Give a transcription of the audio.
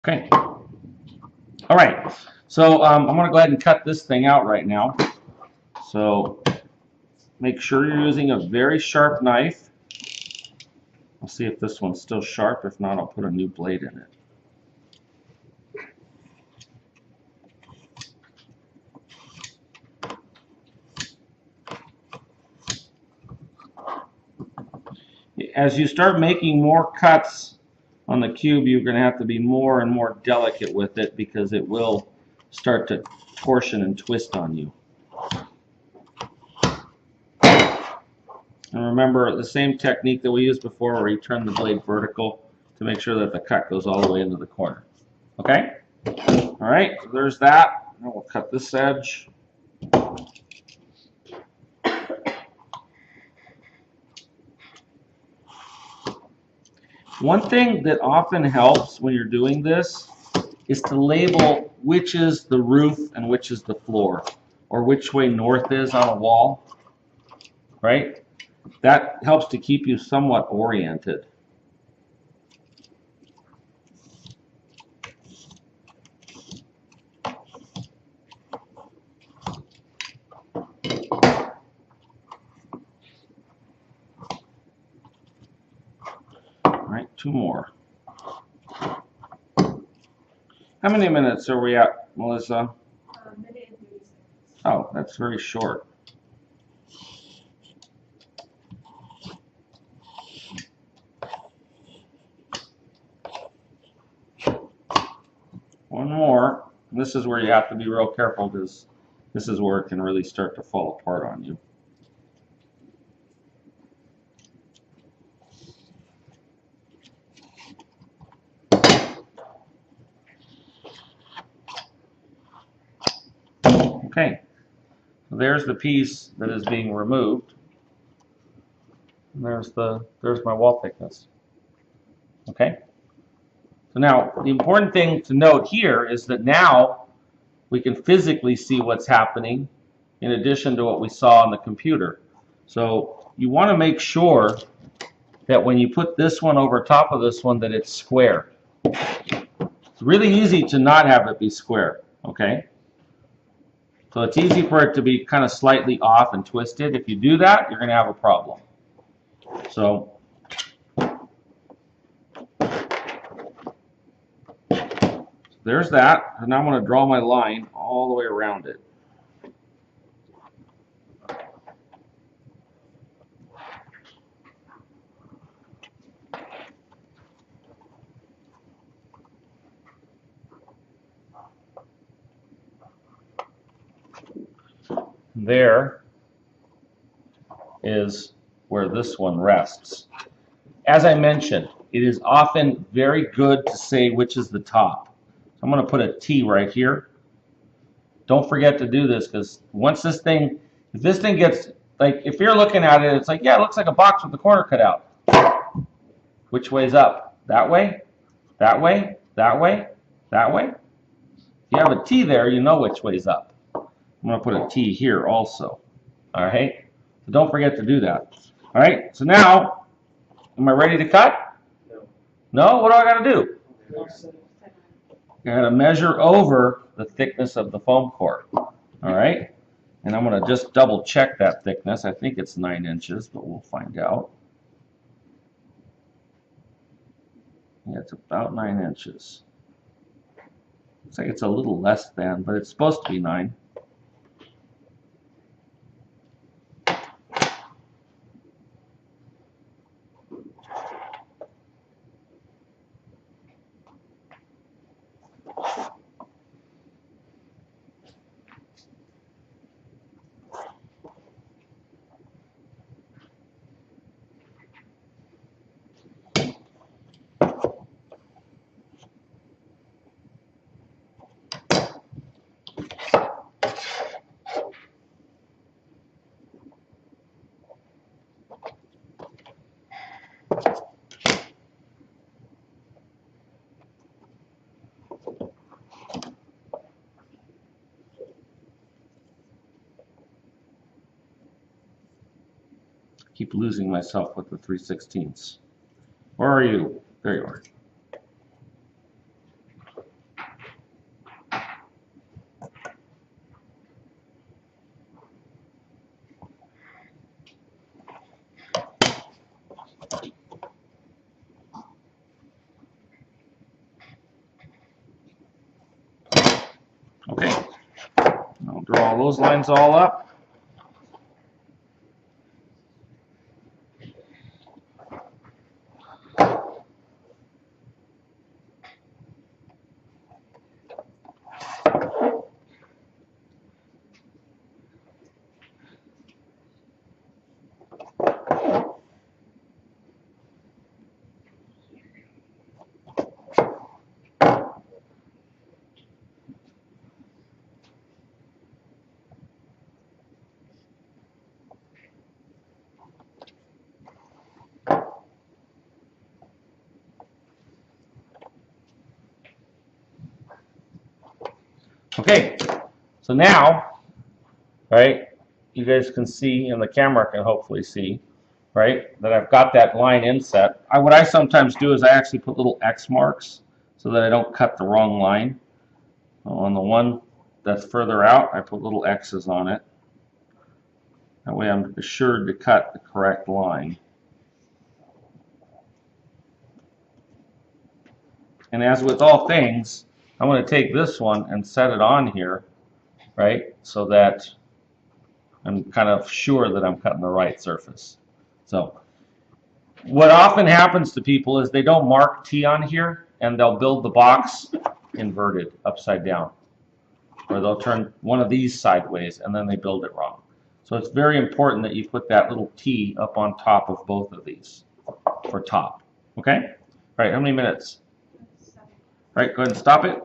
Okay. All right. So I'm going to go ahead and cut this thing out right now. So make sure you're using a very sharp knife. I'll see if this one's still sharp. If not, I'll put a new blade in it. As you start making more cuts on the cube, you're going to have to be more and more delicate with it because it will start to torsion and twist on you. And remember the same technique that we used before where you turn the blade vertical to make sure that the cut goes all the way into the corner. Okay? All right, so there's that. Now we'll cut this edge. One thing that often helps when you're doing this is to label which is the roof and which is the floor, or which way north is on a wall, right? That helps to keep you somewhat oriented. All right, two more. How many minutes are we at, Melissa? Minute and 30 seconds. Oh, that's very short. One more. This is where you have to be real careful because this is where it can really start to fall apart on you. Okay, so there's the piece that is being removed. And there's my wall thickness. Okay. So now the important thing to note here is that now we can physically see what's happening in addition to what we saw on the computer. So you want to make sure that when you put this one over top of this one that it's square. It's really easy to not have it be square, okay? So it's easy for it to be kind of slightly off and twisted. If you do that, you're going to have a problem. So there's that. And now I'm going to draw my line all the way around it. There is where this one rests. As I mentioned, it is often very good to say which is the top. So I'm going to put a T right here. Don't forget to do this because once this thing, if this thing gets, like if you're looking at it, it's like, yeah, it looks like a box with the corner cut out. Which way's up? That way? That way? That way? That way? If you have a T there, you know which way's up. I'm going to put a T here also. All right? So don't forget to do that. All right? So now, am I ready to cut? No. No? What do I got to do? I got to measure over the thickness of the foam core. All right? And I'm going to just double check that thickness. I think it's 9 inches, but we'll find out. Yeah, it's about 9 inches. Looks like it's a little less than, but it's supposed to be 9. Keep losing myself with the 3/16. Where are you? There you are. Follow those lines all up. Okay, so now, right, you guys can see, and the camera can hopefully see, right, that I've got that line inset. What I sometimes do is I actually put little X marks so that I don't cut the wrong line. On the one that's further out, I put little X's on it. That way I'm assured to cut the correct line. And as with all things, I'm going to take this one and set it on here, right, so that I'm kind of sure that I'm cutting the right surface. So what often happens to people is they don't mark T on here, and they'll build the box inverted, upside down. Or they'll turn one of these sideways, and then they build it wrong. So it's very important that you put that little T up on top of both of these for top. Okay? All right, how many minutes? 7. All right, go ahead and stop it.